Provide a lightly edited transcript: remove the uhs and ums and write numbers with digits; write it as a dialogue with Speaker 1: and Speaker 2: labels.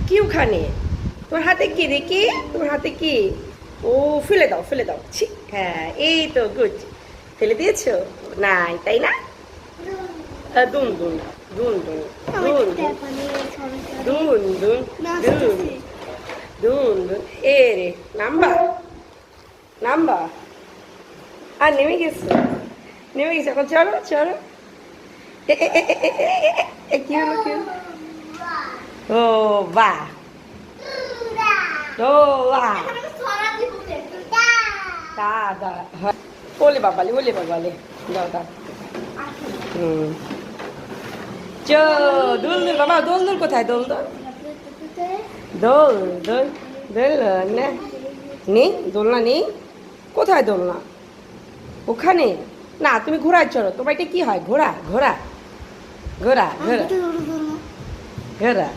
Speaker 1: কি ওখানে? তোর হাতে কি দেখি? তোর হাতে কি? ও ফেলে দাও, ফেলে দাও। ছি, হ্যাঁ এই তো গুড। ফেলে দিয়েছো? নাই তাই না? দুন দুন দুন দুন দুন দুন দুন দুন দুন দুন এ রে নাম্বা নাম্বা আর নেমে গেছে, নেমে গেছে। এখন চলো চলো। কি হলো কি হলো? ও বাহ, ও বাহ, দাদা ওলে বাবালে, ওলে বাবালে, দাও দাও। হুম চো দোল দোল বাবা, দোল দোল কোথায়? দোল দোল দোল দোল দোল না, নেই দোলনা নেই। কোথায় দোলনা? ওখানে না, তুমি ঘোড়ায় চড়ো। তোমার এটা কি হয়? ঘোড়া ঘোড়া ঘোড়া ঘোড়া ঘোড়া।